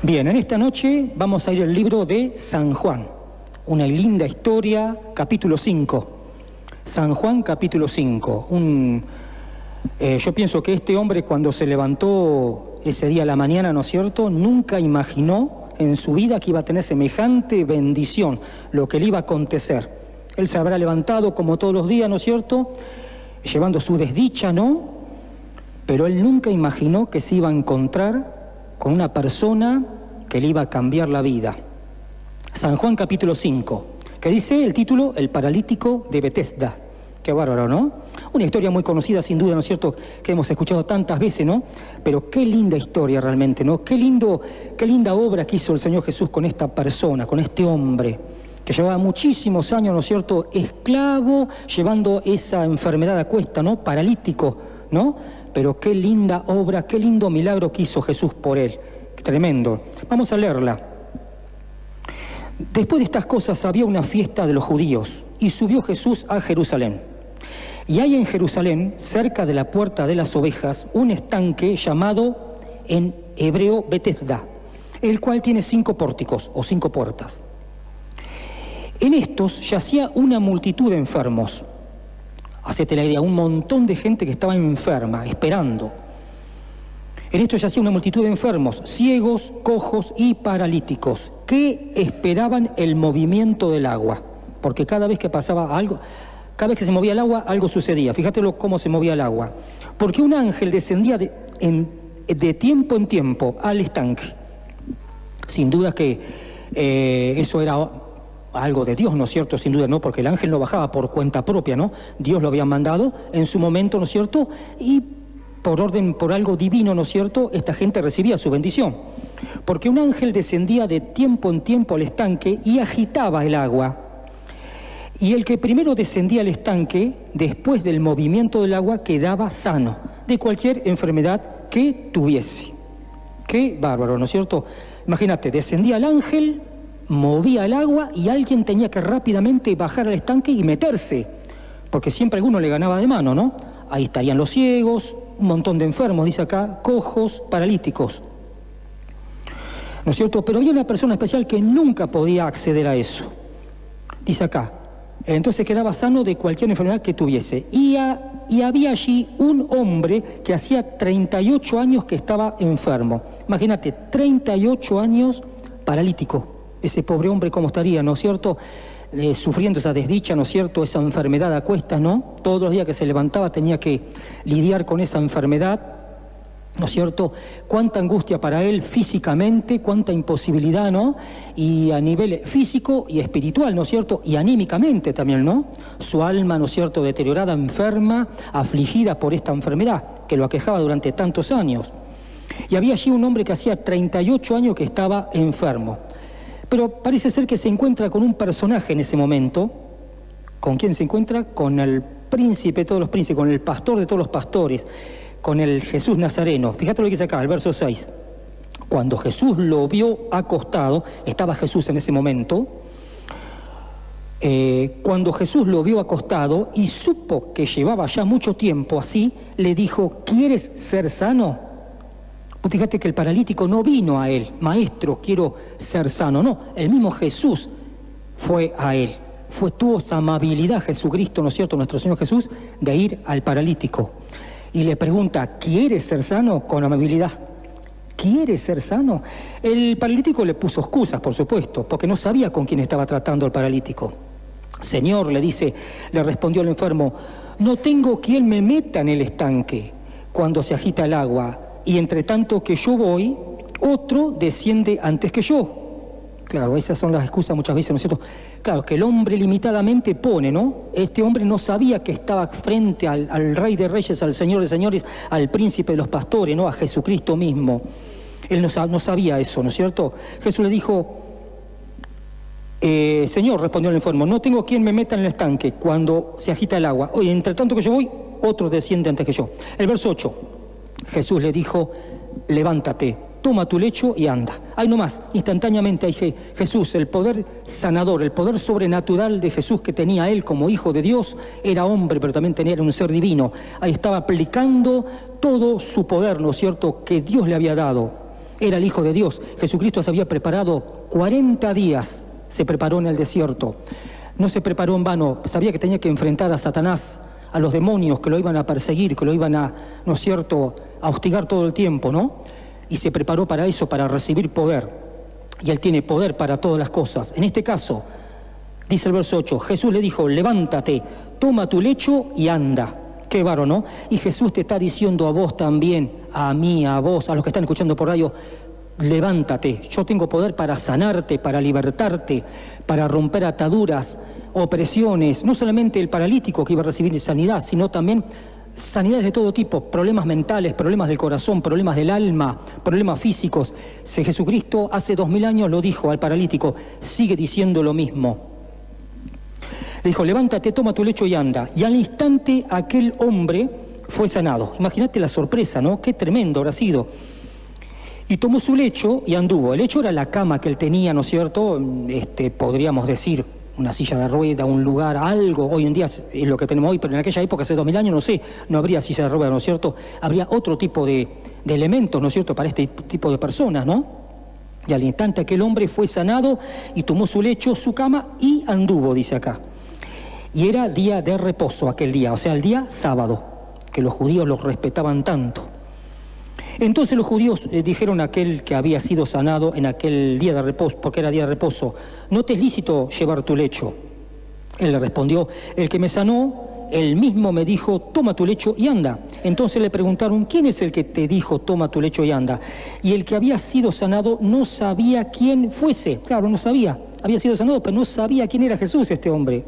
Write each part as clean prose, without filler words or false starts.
Bien, en esta noche vamos a ir al libro de San Juan, una linda historia, capítulo 5. San Juan, capítulo 5. Yo pienso que este hombre, cuando se levantó ese día a la mañana, ¿no es cierto?, nunca imaginó en su vida que iba a tener semejante bendición, lo que le iba a acontecer. Él se habrá levantado como todos los días, ¿no es cierto?, llevando su desdicha, ¿no? Pero él nunca imaginó que se iba a encontrar con una persona que le iba a cambiar la vida. San Juan capítulo 5, que dice el título, El paralítico de Betesda. Qué bárbaro, ¿no? Una historia muy conocida, sin duda, ¿no es cierto?, que hemos escuchado tantas veces, ¿no? Pero qué linda historia realmente, ¿no? Qué linda obra que hizo el Señor Jesús con esta persona, con este hombre, que llevaba muchísimos años, ¿no es cierto?, esclavo, llevando esa enfermedad a cuesta, ¿no?, paralítico, ¿no? Pero qué linda obra, qué lindo milagro que hizo Jesús por él. Tremendo. Vamos a leerla. Después de estas cosas había una fiesta de los judíos y subió Jesús a Jerusalén. Y hay en Jerusalén, cerca de la puerta de las ovejas, un estanque llamado en hebreo Betesda, el cual tiene 5 pórticos o 5 puertas. En estos yacía una multitud de enfermos. Hacete la idea, un montón de gente que estaba enferma, esperando. En esto yacía una multitud de enfermos, ciegos, cojos y paralíticos, que esperaban el movimiento del agua, porque cada vez que pasaba algo, cada vez que se movía el agua, algo sucedía. Fíjate cómo se movía el agua. Porque un ángel descendía de tiempo en tiempo al estanque. Sin duda que eso era algo de Dios, ¿no es cierto? Sin duda, ¿no? Porque el ángel no bajaba por cuenta propia, ¿no? Dios lo había mandado en su momento, ¿no es cierto? Y por orden, por algo divino, ¿no es cierto?, esta gente recibía su bendición. Porque un ángel descendía de tiempo en tiempo al estanque y agitaba el agua. Y el que primero descendía al estanque, después del movimiento del agua, quedaba sano de cualquier enfermedad que tuviese. Qué bárbaro, ¿no es cierto? Imagínate, descendía el ángel, movía el agua y alguien tenía que rápidamente bajar al estanque y meterse, porque siempre alguno le ganaba de mano, ¿no? Ahí estarían los ciegos, un montón de enfermos, dice acá, cojos, paralíticos, ¿no es cierto? Pero había una persona especial que nunca podía acceder a eso, dice acá. Entonces quedaba sano de cualquier enfermedad que tuviese. Y había allí un hombre que hacía 38 años que estaba enfermo. Imagínate, 38 años paralítico. Ese pobre hombre, ¿cómo estaría, no es cierto?, sufriendo esa desdicha, ¿no es cierto?, esa enfermedad a cuestas, ¿no? Todos los días que se levantaba tenía que lidiar con esa enfermedad, ¿no es cierto? Cuánta angustia para él físicamente, cuánta imposibilidad, ¿no? Y a nivel físico y espiritual, ¿no es cierto? Y anímicamente también, ¿no? Su alma, ¿no es cierto?, deteriorada, enferma, afligida por esta enfermedad que lo aquejaba durante tantos años. Y había allí un hombre que hacía 38 años que estaba enfermo. Pero parece ser que se encuentra con un personaje en ese momento. ¿Con quién se encuentra? Con el príncipe de todos los príncipes, con el pastor de todos los pastores, con el Jesús Nazareno. Fíjate lo que dice acá, el verso 6. Cuando Jesús lo vio acostado, estaba Jesús en ese momento, cuando Jesús lo vio acostado y supo que llevaba ya mucho tiempo así, le dijo, ¿quieres ser sano? Fíjate que el paralítico no vino a él, maestro, quiero ser sano. No, el mismo Jesús fue a él. Tuvo esa amabilidad Jesucristo, ¿no es cierto?, nuestro Señor Jesús, de ir al paralítico. Y le pregunta, ¿quieres ser sano? Con amabilidad. ¿Quieres ser sano? El paralítico le puso excusas, por supuesto, porque no sabía con quién estaba tratando el paralítico. Señor, le respondió el enfermo, no tengo quien me meta en el estanque cuando se agita el agua. Y entre tanto que yo voy, otro desciende antes que yo. Claro, esas son las excusas muchas veces, ¿no es cierto? Claro, que el hombre limitadamente pone, ¿no? Este hombre no sabía que estaba frente al Rey de Reyes, al Señor de Señores, al Príncipe de los Pastores, ¿no? A Jesucristo mismo. Él no sabía eso, ¿no es cierto? Jesús le dijo, Señor, respondió el enfermo, no tengo quien me meta en el estanque cuando se agita el agua. Oye, entre tanto que yo voy, otro desciende antes que yo. El verso 8. Jesús le dijo, levántate, toma tu lecho y anda. Ahí nomás, instantáneamente ahí Jesús, el poder sanador, el poder sobrenatural de Jesús que tenía él como hijo de Dios, era hombre, pero también era un ser divino. Ahí estaba aplicando todo su poder, ¿no es cierto?, que Dios le había dado. era el Hijo de Dios. Jesucristo se había preparado 40 días, se preparó en el desierto. No se preparó en vano, sabía que tenía que enfrentar a Satanás, a los demonios que lo iban a perseguir, que lo iban a, ¿no es cierto?, a hostigar todo el tiempo, ¿no? Y se preparó para eso, para recibir poder. Y Él tiene poder para todas las cosas. En este caso, dice el verso 8, Jesús le dijo, levántate, toma tu lecho y anda. Qué bárbaro, ¿no? Y Jesús te está diciendo a vos también, a mí, a vos, a los que están escuchando por radio, levántate, yo tengo poder para sanarte, para libertarte, para romper ataduras, opresiones, no solamente el paralítico que iba a recibir sanidad, sino también sanidades de todo tipo, problemas mentales, problemas del corazón, problemas del alma, problemas físicos. Jesucristo hace 2000 años lo dijo al paralítico, sigue diciendo lo mismo. Le dijo, levántate, toma tu lecho y anda. Y al instante aquel hombre fue sanado. Imagínate la sorpresa, ¿no? Qué tremendo habrá sido. Y tomó su lecho y anduvo. El lecho era la cama que él tenía, ¿no es cierto? Podríamos decir, una silla de rueda, un lugar, algo. Hoy en día es lo que tenemos hoy, pero en aquella época, hace 2000 años, no sé, no habría silla de rueda, ¿no es cierto? Habría otro tipo de elementos, ¿no es cierto?, para este tipo de personas, ¿no? Y al instante aquel hombre fue sanado y tomó su lecho, su cama y anduvo, dice acá. Y era día de reposo aquel día, o sea, el día sábado, que los judíos los respetaban tanto. Entonces los judíos dijeron a aquel que había sido sanado en aquel día de reposo, porque era día de reposo, ¿no te es lícito llevar tu lecho? Él le respondió, el que me sanó, él mismo me dijo, toma tu lecho y anda. Entonces le preguntaron, ¿quién es el que te dijo, toma tu lecho y anda? Y el que había sido sanado no sabía quién fuese. Claro, no sabía, había sido sanado, pero no sabía quién era Jesús, este hombre.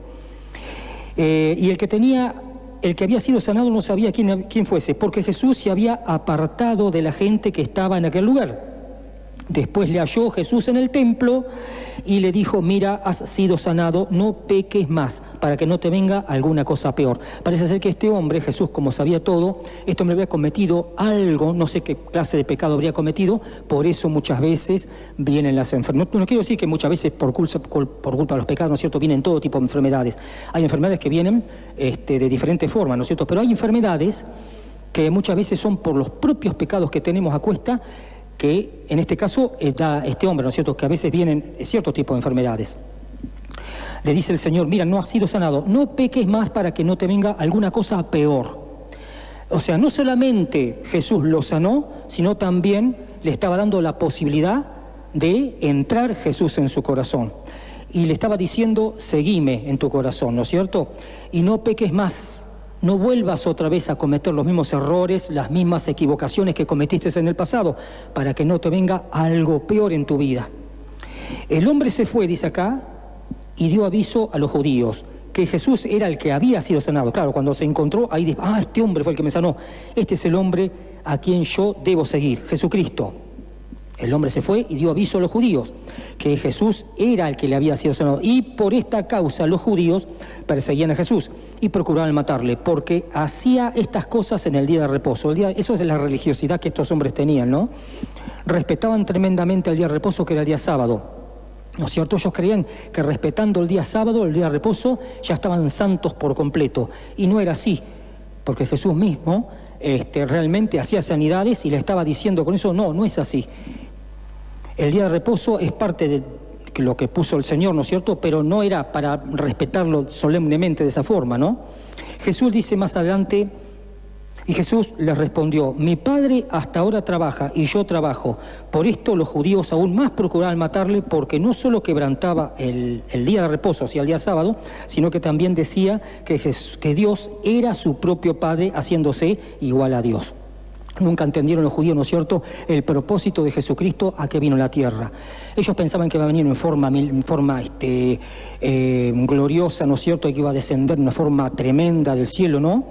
Y el que había sido sanado no sabía quién fuese, porque Jesús se había apartado de la gente que estaba en aquel lugar. Después le halló Jesús en el templo y le dijo, mira, has sido sanado, no peques más, para que no te venga alguna cosa peor. Parece ser que este hombre, Jesús, como sabía todo, este hombre había cometido algo, no sé qué clase de pecado habría cometido, por eso muchas veces vienen las enfermedades. No quiero decir que muchas veces por culpa de los pecados, ¿no es cierto?, vienen todo tipo de enfermedades. Hay enfermedades que vienen de diferentes formas, ¿no es cierto?, pero hay enfermedades que muchas veces son por los propios pecados que tenemos a cuesta, que en este caso da este hombre, ¿no es cierto?, que a veces vienen ciertos tipos de enfermedades. Le dice el Señor, mira, no has sido sanado, no peques más para que no te venga alguna cosa peor. O sea, no solamente Jesús lo sanó, sino también le estaba dando la posibilidad de entrar Jesús en su corazón. Y le estaba diciendo, seguime en tu corazón, ¿no es cierto? Y no peques más. No vuelvas otra vez a cometer los mismos errores, las mismas equivocaciones que cometiste en el pasado, para que no te venga algo peor en tu vida. El hombre se fue, dice acá, y dio aviso a los judíos, que Jesús era el que había sido sanado. Claro, cuando se encontró, ahí dijo, este hombre fue el que me sanó. Este es el hombre a quien yo debo seguir, Jesucristo. El hombre se fue y dio aviso a los judíos, que Jesús era el que le había sido sanado. Y por esta causa los judíos perseguían a Jesús y procuraban matarle, porque hacía estas cosas en el día de reposo. Eso es la religiosidad que estos hombres tenían, ¿no? Respetaban tremendamente el día de reposo, que era el día sábado. ¿No es cierto? Ellos creían que respetando el día sábado, el día de reposo, ya estaban santos por completo. Y no era así, porque Jesús mismo realmente hacía sanidades y le estaba diciendo con eso, no es así. El día de reposo es parte de lo que puso el Señor, ¿no es cierto? Pero no era para respetarlo solemnemente de esa forma, ¿no? Jesús dice más adelante, y Jesús les respondió, mi Padre hasta ahora trabaja y yo trabajo. Por esto los judíos aún más procuraban matarle, porque no solo quebrantaba el día de reposo, o sea, el día sábado, sino que también decía que Dios era su propio Padre, haciéndose igual a Dios. Nunca entendieron los judíos, ¿no es cierto?, el propósito de Jesucristo a que vino a la tierra. Ellos pensaban que iba a venir en forma gloriosa, ¿no es cierto?, y que iba a descender de una forma tremenda del cielo, ¿no?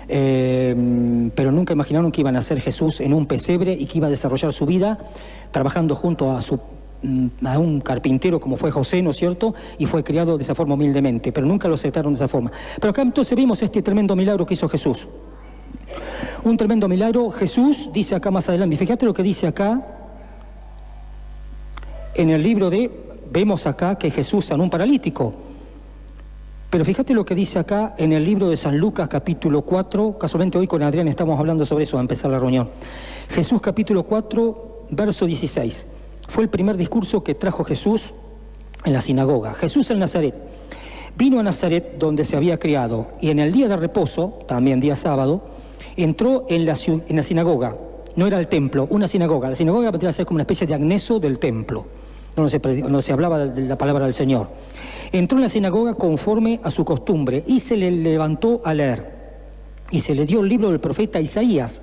Pero nunca imaginaron que iban a ser Jesús en un pesebre y que iba a desarrollar su vida trabajando junto a un carpintero como fue José, ¿no es cierto?, y fue criado de esa forma humildemente, pero nunca lo aceptaron de esa forma. Pero acá entonces vimos este tremendo milagro que hizo Jesús. Un tremendo milagro. Jesús dice acá más adelante, fíjate lo que dice acá, en el libro vemos acá que Jesús sanó un paralítico, pero fíjate lo que dice acá en el libro de San Lucas capítulo 4, casualmente hoy con Adrián estamos hablando sobre eso a empezar la reunión. Jesús capítulo 4, verso 16. Fue el primer discurso que trajo Jesús en la sinagoga. Jesús en Nazaret. Vino a Nazaret donde se había criado y en el día de reposo, también día sábado, entró en la sinagoga. No era el templo, una sinagoga. La sinagoga podría ser como una especie de anexo del templo, donde se hablaba de la palabra del Señor. Entró en la sinagoga conforme a su costumbre y se le levantó a leer. Y se le dio el libro del profeta Isaías.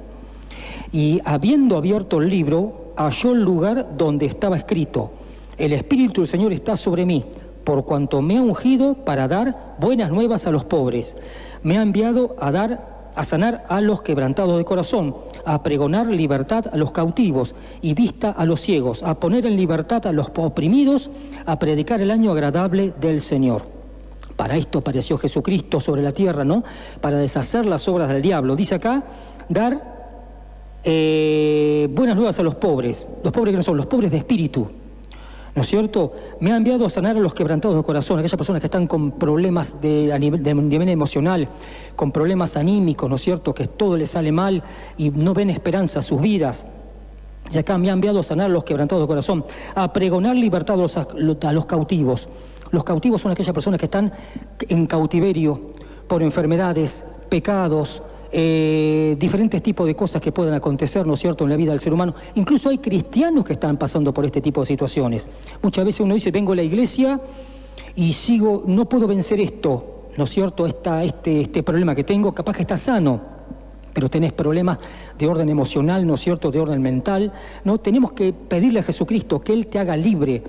Y habiendo abierto el libro, halló el lugar donde estaba escrito: el Espíritu del Señor está sobre mí, por cuanto me ha ungido para dar buenas nuevas a los pobres. Me ha enviado a sanar a los quebrantados de corazón, a pregonar libertad a los cautivos y vista a los ciegos, a poner en libertad a los oprimidos, a predicar el año agradable del Señor. Para esto apareció Jesucristo sobre la tierra, ¿no? Para deshacer las obras del diablo. Dice acá, dar buenas nuevas a los pobres. ¿Los pobres que no son? Los pobres de espíritu, ¿no es cierto? Me ha enviado a sanar a los quebrantados de corazón, aquellas personas que están con problemas a nivel emocional, con problemas anímicos, ¿no es cierto? Que todo les sale mal y no ven esperanza a sus vidas. Y acá me ha enviado a sanar a los quebrantados de corazón, a pregonar libertad a los cautivos. Los cautivos son aquellas personas que están en cautiverio por enfermedades, pecados, diferentes tipos de cosas que pueden acontecer, ¿no es cierto?, en la vida del ser humano. Incluso hay cristianos que están pasando por este tipo de situaciones. Muchas veces uno dice, vengo a la iglesia y no puedo vencer esto, ¿no es cierto?, este problema que tengo, capaz que está sano, pero tenés problemas de orden emocional, ¿no es cierto?, de orden mental, ¿no? Tenemos que pedirle a Jesucristo que Él te haga libre,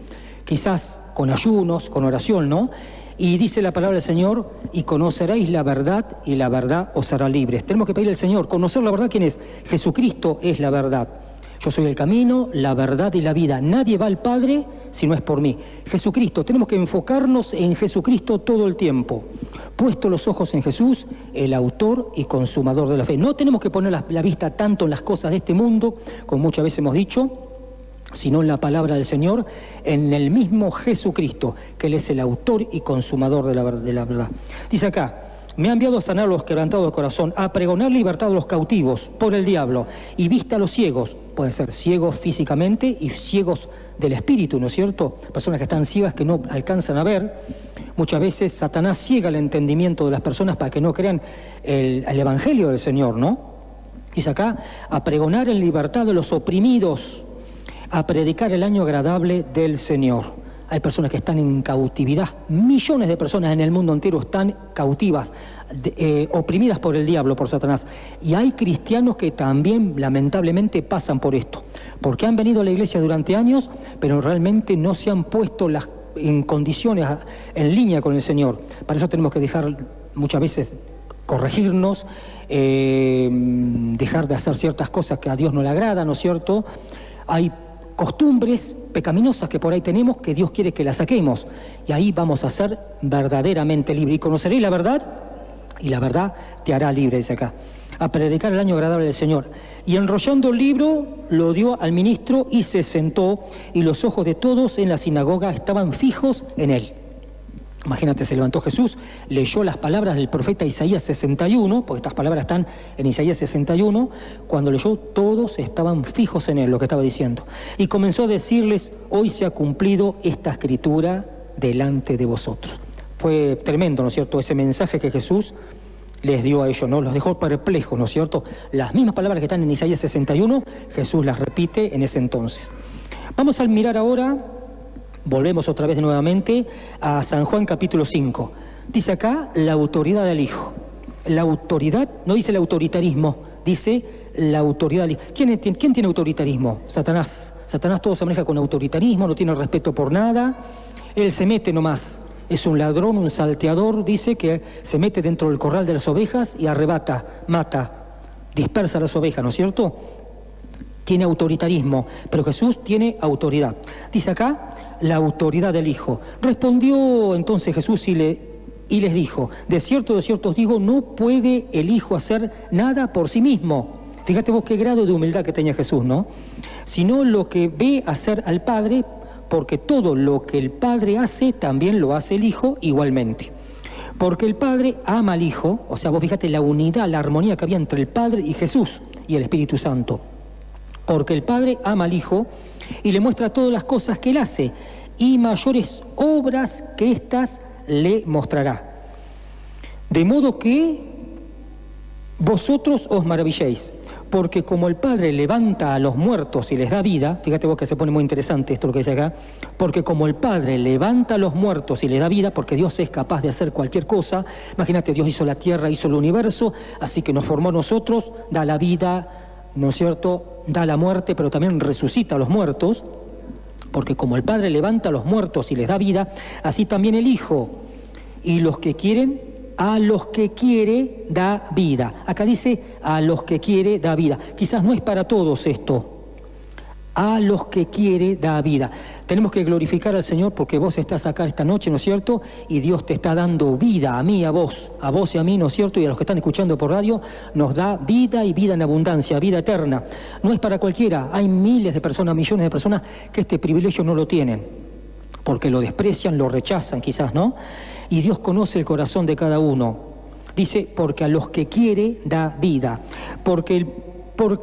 quizás con ayunos, con oración, ¿no? Y dice la palabra del Señor, y conoceréis la verdad, y la verdad os hará libres. Tenemos que pedirle al Señor, conocer la verdad. ¿Quién es? Jesucristo es la verdad. Yo soy el camino, la verdad y la vida. Nadie va al Padre si no es por mí. Jesucristo, tenemos que enfocarnos en Jesucristo todo el tiempo. Puesto los ojos en Jesús, el autor y consumador de la fe. No tenemos que poner la vista tanto en las cosas de este mundo, como muchas veces hemos dicho, sino en la palabra del Señor, en el mismo Jesucristo, que Él es el autor y consumador de la verdad. Dice acá, me ha enviado a sanar a los quebrantados de corazón, a pregonar libertad a los cautivos por el diablo y vista a los ciegos. Pueden ser ciegos físicamente y ciegos del espíritu, ¿no es cierto? Personas que están ciegas, que no alcanzan a ver. Muchas veces Satanás ciega el entendimiento de las personas para que no crean el evangelio del Señor, ¿no? Dice acá, a pregonar en libertad a los oprimidos, a predicar el año agradable del Señor. Hay personas que están en cautividad. Millones de personas en el mundo entero están cautivas, oprimidas por el diablo, por Satanás. Y hay cristianos que también, lamentablemente, pasan por esto. Porque han venido a la iglesia durante años, pero realmente no se han puesto en condiciones, en línea con el Señor. Para eso tenemos que dejar muchas veces corregirnos, dejar de hacer ciertas cosas que a Dios no le agradan, ¿no es cierto? Hay costumbres pecaminosas que por ahí tenemos que Dios quiere que las saquemos, y ahí vamos a ser verdaderamente libres. Y conoceréis la verdad, y la verdad te hará libre, dice acá. A predicar el año agradable del Señor. Y enrollando el libro, lo dio al ministro y se sentó, y los ojos de todos en la sinagoga estaban fijos en él. Imagínate, se levantó Jesús, leyó las palabras del profeta Isaías 61, porque estas palabras están en Isaías 61, cuando leyó, todos estaban fijos en él, lo que estaba diciendo. Y comenzó a decirles, hoy se ha cumplido esta escritura delante de vosotros. Fue tremendo, ¿no es cierto?, ese mensaje que Jesús les dio a ellos, ¿no? Los dejó perplejos, ¿no es cierto? Las mismas palabras que están en Isaías 61, Jesús las repite en ese entonces. Vamos a mirar ahora. Volvemos otra vez nuevamente a San Juan capítulo 5. Dice acá la autoridad del Hijo. La autoridad, no dice el autoritarismo, dice la autoridad del Hijo. ¿Quién tiene autoritarismo? Satanás. Satanás todo se maneja con autoritarismo, no tiene respeto por nada. Él se mete nomás. Es un ladrón, un salteador, dice que se mete dentro del corral de las ovejas y arrebata, mata, dispersa las ovejas, ¿no es cierto? Tiene autoritarismo, pero Jesús tiene autoridad. Dice acá, la autoridad del Hijo. Respondió entonces Jesús y les dijo, de cierto os digo, no puede el Hijo hacer nada por sí mismo. Fíjate vos qué grado de humildad que tenía Jesús, ¿no? Sino lo que ve hacer al Padre, porque todo lo que el Padre hace, también lo hace el Hijo igualmente. Porque el Padre ama al Hijo, o sea, vos fíjate la unidad, la armonía que había entre el Padre y Jesús y el Espíritu Santo. Porque el Padre ama al Hijo y le muestra todas las cosas que Él hace, y mayores obras que éstas le mostrará. De modo que vosotros os maravilléis, porque como el Padre levanta a los muertos y les da vida, fíjate vos que se pone muy interesante esto lo que dice acá, porque como el Padre levanta a los muertos y les da vida, porque Dios es capaz de hacer cualquier cosa, imagínate, Dios hizo la tierra, hizo el universo, así que nos formó a nosotros, da la vida, ¿no es cierto?, da la muerte, pero también resucita a los muertos, porque como el Padre levanta a los muertos y les da vida, así también el Hijo, y los que quieren, a los que quiere da vida. Acá dice a los que quiere da vida. Quizás no es para todos esto. A los que quiere da vida. Tenemos que glorificar al Señor porque vos estás acá esta noche, ¿no es cierto? Y Dios te está dando vida a mí, a vos y a mí, ¿no es cierto? Y a los que están escuchando por radio, nos da vida y vida en abundancia, vida eterna. No es para cualquiera. Hay miles de personas, millones de personas que este privilegio no lo tienen. Porque lo desprecian, lo rechazan quizás, ¿no? Y Dios conoce el corazón de cada uno. Dice, porque a los que quiere da vida. Porque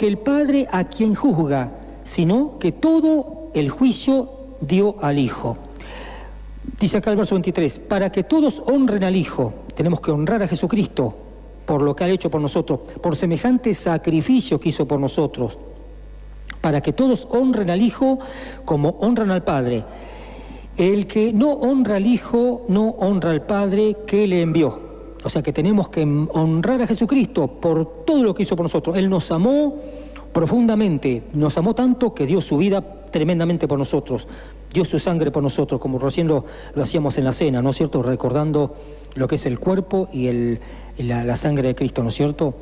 el Padre a quien juzga, sino que todo el juicio dio al Hijo. Dice acá el verso 23, para que todos honren al Hijo. Tenemos que honrar a Jesucristo por lo que ha hecho por nosotros, por semejante sacrificio que hizo por nosotros. Para que todos honren al Hijo como honran al Padre. El que no honra al Hijo, no honra al Padre que le envió. O sea que tenemos que honrar a Jesucristo por todo lo que hizo por nosotros. Él nos amó profundamente, nos amó tanto que dio su vida tremendamente por nosotros. Dio su sangre por nosotros, como recién lo hacíamos en la cena, ¿no es cierto? Recordando lo que es el cuerpo y la sangre de Cristo, ¿no es cierto?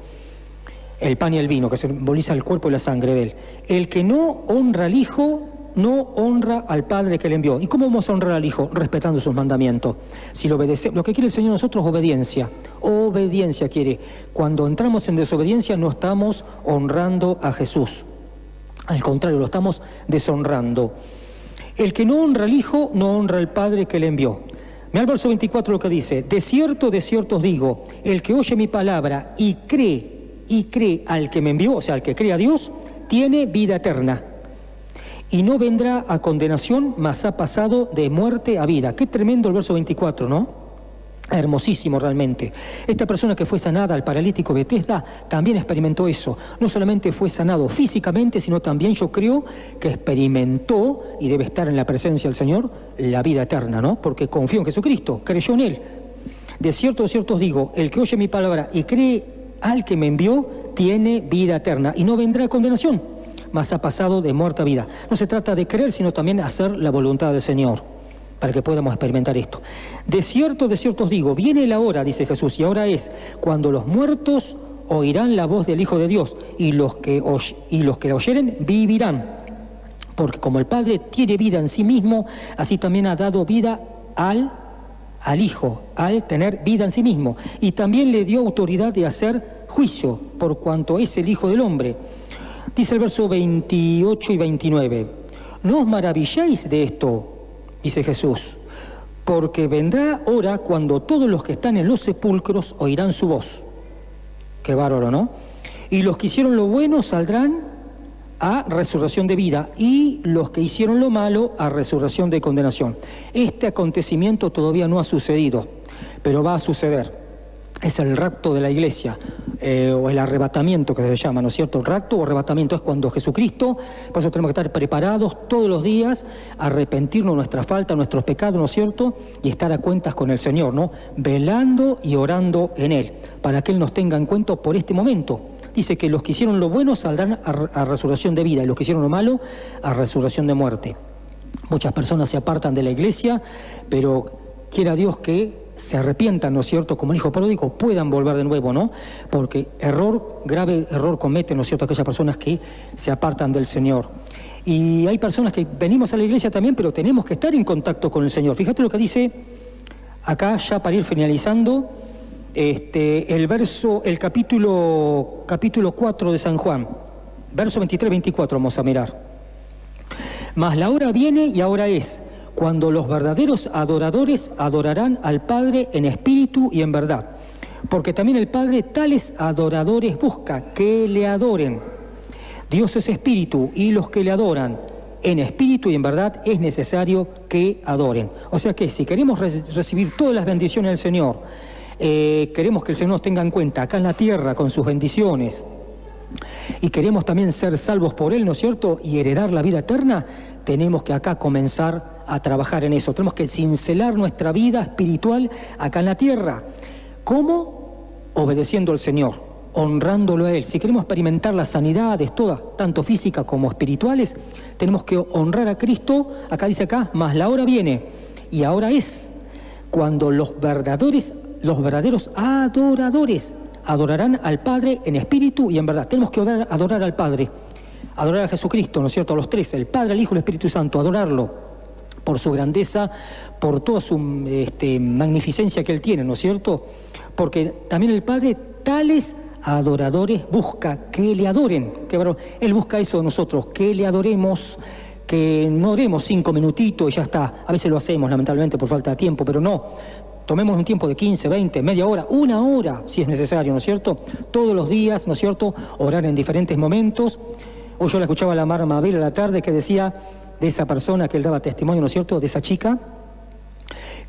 El pan y el vino, que simboliza el cuerpo y la sangre de Él. El que no honra al Hijo, no honra al Padre que le envió. ¿Y cómo vamos a honrar al Hijo? Respetando sus mandamientos. Si lo obedecemos, lo que quiere el Señor a nosotros es obediencia. Obediencia quiere. Cuando entramos en desobediencia no estamos honrando a Jesús. Al contrario, lo estamos deshonrando. El que no honra al Hijo, no honra al Padre que le envió. Mira el verso 24 lo que dice. De cierto os digo, el que oye mi palabra y cree al que me envió, o sea, al que cree a Dios, tiene vida eterna. Y no vendrá a condenación, mas ha pasado de muerte a vida. Qué tremendo el verso 24, ¿no? Hermosísimo realmente. Esta persona que fue sanada, el paralítico Bethesda, también experimentó eso. No solamente fue sanado físicamente, sino también yo creo que experimentó, y debe estar en la presencia del Señor, la vida eterna, ¿no? Porque confió en Jesucristo, creyó en Él. De cierto os digo, el que oye mi palabra y cree al que me envió, tiene vida eterna y no vendrá a condenación, mas ha pasado de muerte a vida. No se trata de creer, sino también hacer la voluntad del Señor, para que podamos experimentar esto. De cierto os digo, viene la hora, dice Jesús, y ahora es, cuando los muertos oirán la voz del Hijo de Dios, y los que la oyeren vivirán. Porque como el Padre tiene vida en sí mismo, así también ha dado vida al Hijo, al tener vida en sí mismo. Y también le dio autoridad de hacer juicio, por cuanto es el Hijo del Hombre. Dice el verso 28 y 29, no os maravilléis de esto, dice Jesús, porque vendrá hora cuando todos los que están en los sepulcros oirán su voz. Qué bárbaro, ¿no? Y los que hicieron lo bueno saldrán a resurrección de vida, y los que hicieron lo malo a resurrección de condenación. Este acontecimiento todavía no ha sucedido, pero va a suceder. Es el rapto de la iglesia, o el arrebatamiento que se llama, ¿no es cierto? El rapto o arrebatamiento es cuando Jesucristo, por eso tenemos que estar preparados todos los días, arrepentirnos de nuestra falta, nuestros pecados, ¿no es cierto? Y estar a cuentas con el Señor, ¿no? Velando y orando en Él, para que Él nos tenga en cuenta por este momento. Dice que los que hicieron lo bueno saldrán a resurrección de vida, y los que hicieron lo malo a resurrección de muerte. Muchas personas se apartan de la iglesia, pero quiera Dios que se arrepientan, ¿no es cierto?, como el hijo pródigo, puedan volver de nuevo, ¿no? Porque grave error cometen, ¿no es cierto?, aquellas personas que se apartan del Señor. Y hay personas que venimos a la iglesia también, pero tenemos que estar en contacto con el Señor. Fíjate lo que dice acá, ya para ir finalizando, el capítulo 4 de San Juan, verso 23-24 vamos a mirar. Mas la hora viene y ahora es, cuando los verdaderos adoradores adorarán al Padre en espíritu y en verdad. Porque también el Padre tales adoradores busca, que le adoren. Dios es espíritu y los que le adoran en espíritu y en verdad es necesario que adoren. O sea que si queremos recibir todas las bendiciones del Señor, queremos que el Señor nos tenga en cuenta acá en la tierra con sus bendiciones, y queremos también ser salvos por Él, ¿no es cierto?, y heredar la vida eterna, tenemos que acá comenzar a trabajar en eso. Tenemos que cincelar nuestra vida espiritual acá en la tierra. ¿Cómo? Obedeciendo al Señor, honrándolo a Él. Si queremos experimentar las sanidades todas, tanto físicas como espirituales, tenemos que honrar a Cristo. Acá dice mas la hora viene, y ahora es, cuando los verdaderos adoradores adorarán al Padre en espíritu y en verdad. Tenemos que adorar al Padre, adorar a Jesucristo, ¿no es cierto?, a los tres, el Padre, el Hijo y el Espíritu Santo, adorarlo por su grandeza, por toda su magnificencia que Él tiene, ¿no es cierto? Porque también el Padre tales adoradores busca que le adoren, que Él busca eso de nosotros, que le adoremos, que no oremos 5 minutitos y ya está. A veces lo hacemos lamentablemente por falta de tiempo, pero no. Tomemos un tiempo de 15, 20, media hora, 1 hora, si es necesario, ¿no es cierto? Todos los días, ¿no es cierto?, orar en diferentes momentos. Hoy yo la escuchaba a la Mar Mabel a la tarde que decía de esa persona que él daba testimonio, ¿no es cierto?, de esa chica,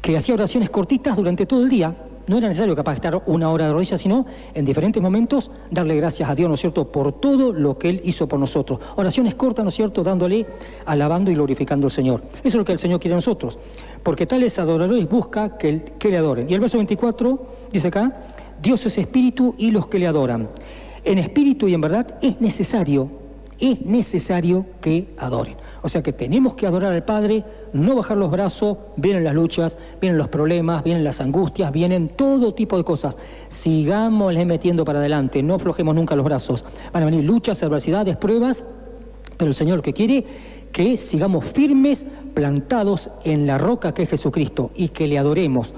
que hacía oraciones cortitas durante todo el día. No era necesario capaz estar 1 hora de rodillas, sino en diferentes momentos darle gracias a Dios, ¿no es cierto?, por todo lo que Él hizo por nosotros. Oraciones cortas, ¿no es cierto?, dándole, alabando y glorificando al Señor. Eso es lo que el Señor quiere de nosotros, porque tales adoradores busca que le adoren. Y el verso 24 dice acá, Dios es espíritu y los que le adoran. En espíritu y en verdad es necesario que adoren. O sea que tenemos que adorar al Padre, no bajar los brazos. Vienen las luchas, vienen los problemas, vienen las angustias, vienen todo tipo de cosas. Sigámosle metiendo para adelante, no aflojemos nunca los brazos. Van a venir luchas, adversidades, pruebas, pero el Señor que quiere que sigamos firmes, plantados en la roca que es Jesucristo, y que le adoremos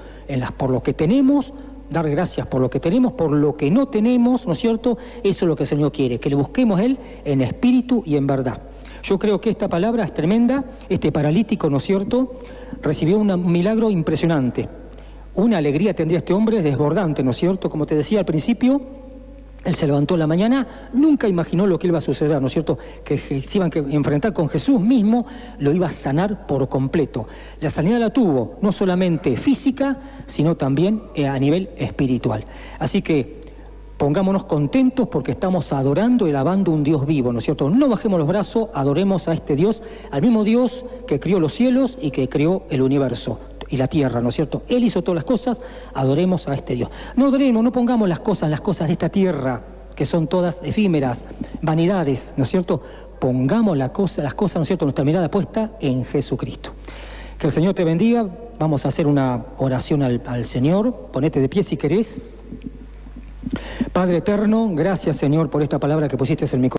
por lo que tenemos, dar gracias por lo que tenemos, por lo que no tenemos, ¿no es cierto? Eso es lo que el Señor quiere, que le busquemos a Él en espíritu y en verdad. Yo creo que esta palabra es tremenda. Este paralítico, ¿no es cierto?, recibió un milagro impresionante. Una alegría tendría este hombre desbordante, ¿no es cierto? Como te decía al principio, él se levantó en la mañana, nunca imaginó lo que iba a suceder, ¿no es cierto?, que se iban a enfrentar con Jesús mismo, lo iba a sanar por completo. La sanidad la tuvo, no solamente física, sino también a nivel espiritual. Así que pongámonos contentos porque estamos adorando y alabando un Dios vivo, ¿no es cierto? No bajemos los brazos, adoremos a este Dios, al mismo Dios que crió los cielos y que creó el universo y la tierra, ¿no es cierto? Él hizo todas las cosas, adoremos a este Dios. No adoremos, no pongamos las cosas de esta tierra, que son todas efímeras, vanidades, ¿no es cierto? Pongamos las cosas, ¿no es cierto?, nuestra mirada puesta en Jesucristo. Que el Señor te bendiga. Vamos a hacer una oración al Señor. Ponete de pie si querés. Padre eterno, gracias, Señor, por esta palabra que pusiste en mi corazón.